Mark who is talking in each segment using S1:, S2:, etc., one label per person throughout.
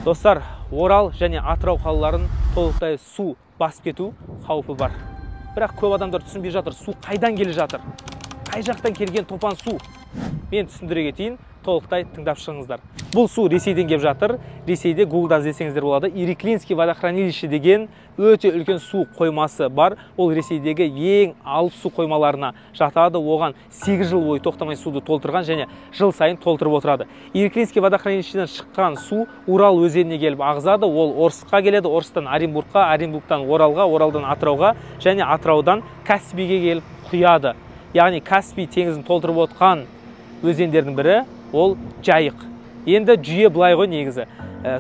S1: Достар, Орал және Атырау қалаларын толықтай су басып кету қаупі бар. Бірақ көп адамдар түсінбей жатыр, су қайдан келе жатыр? Қай жақтан келген топан су? Мен түсіндіре кетейін, толықтай тыңдап шығыңыздар. Бұл су Ресейден келіп жатыр. Ресейде Гуглдан іздесеңіздер болады. Ириклинский водохранилище деген өте үлкен су қоймасы бар. Ол Ресейдегі ең алып су қоймаларына жатады. Оған 8 жыл бойы тоқтамай суды толтырған және жыл сайын толтырып отырады. Ириклинский водохранилищеден шыққан су Урал өзеніне келіп ағызады. Ол Орскқа келеді, Орстан Оренбургқа, Оренбургтан Оралға, Оралдан Атырауға және Атыраудан Каспийге келіп құяды. Яғни Каспий теңізін толтырып отқан өзендердің бірі ол Жайық. Енді жүйе былай ғой негізі.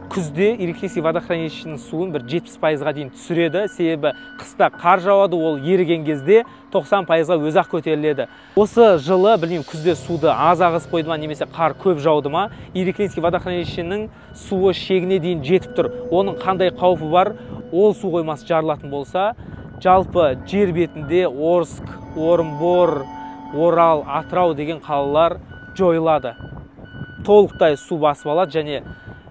S1: Күзде Ириклинский водохранилищенің суын бір 70%-ға дейін түсіреді. Себебі қыста қар жауады, ол еріген кезде 90%-ға өзі-ақ көтеріледі. Осы жылы, білмеймін, күзде суды аз ағызып қойды ма, немесе қар көп жауды ма, Ириклинский водохранилищенің суы шегіне дейін жетіп тұр. Оның қандай қаупі бар? Ол су қоймасы жарылатын болса, жалпы жер бетінде Орск, Орынбор, Орал, Атырау деген қалалар жойылады. Толықтай су басып алады және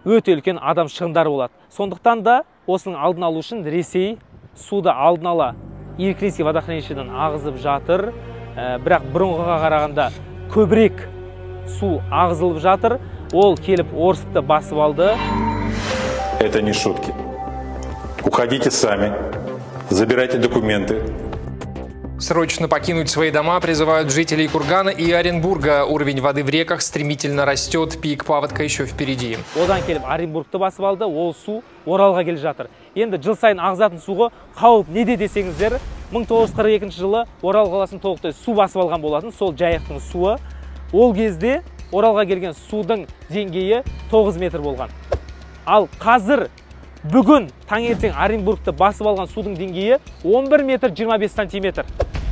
S1: өте үлкен адам шығындар болады. Сондықтан да осының алдын алу үшін Ресей суды алдын ала Ириклинский водохранилищеден ағызып жатыр. Бірақ бұрынғыға қарағанда көбірек су ағызылып жатыр. Ол келіп Орскты басып алды.
S2: Это не шутки. Уходите сами, забирайте документы.
S3: Срочно покинуть свои дома призывают жителей Кургана и Оренбурга. Уровень воды в реках стремительно растет, пик паводка еще впереди.
S1: Одан келіп Оренбургты басып алды, ол су Оралға келіп жатыр. Енді жыл сайын ағызатын суға қауіп неде десеңіздер, 1942 жылы Орал қаласын толықтай су басып алған болатын, сол Жайықтың суы. Ол кезде Оралға келген судың деңгейі 9 метр болған. Ал қазір бүгін таңертең Оренбургты басып алған судың деңгейі 11 метр 25 сантиметр.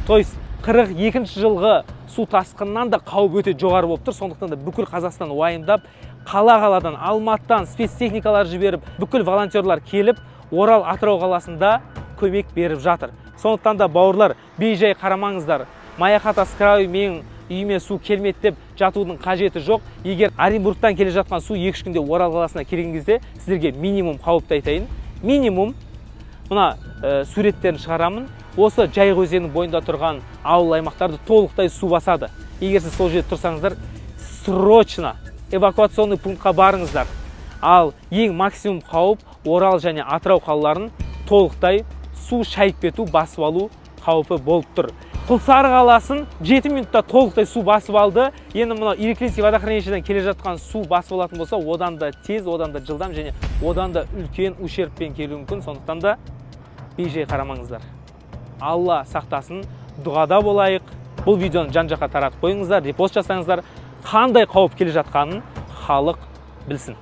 S1: То есть 42 жылғы су тасқыннан да қауіп өте жоғары болып тұр. Сондықтан да бүкіл Қазақстан уайымдап, қала-қаладан, Алматыдан спецтехникалар жіберіп, бүкіл волонтерлар келіп, Орал, Атырау қаласында көмек беріп жатыр. Сондықтан да бауырлар, бей-жай қарамаңыздар. Маяхата с краю, мен үйіме су келмеді деп жатудың қажеті жоқ. Егер Оренбургтан келе жатқан су 2 күнде Орал қаласына келген кезде сіздерге минимум қауіпті айтайын. Минимум, мына суреттерін шығарамын. Осы Жайық өзенінің бойында тұрған ауыл аймақтарды толықтай су басады. Егер сіз сол жерде тұрсаңыздар, срочно эвакуационный пунктқа барыңыздар. Ал ең максимум қауіп Орал және Атырау қалаларын толықтай су шайып кету, басып алу қаупі болып тұр. Құлсары қаласын 7 минутта толықтай су басып алды. Енді мына Ириклинский водохранилищеден келе жатқан су басып алатын болса, одан да тез, одан да жылдам және одан да үлкен ущербпен келуі мүмкін. Сондықтан да бей-жай қарамаңыздар. Алла сақтасын, дұғада болайық. Бұл видеоны жан-жаққа таратып қойыңыздар, репост жасаңыздар. Қандай қауіп келе жатқанын халық білсін.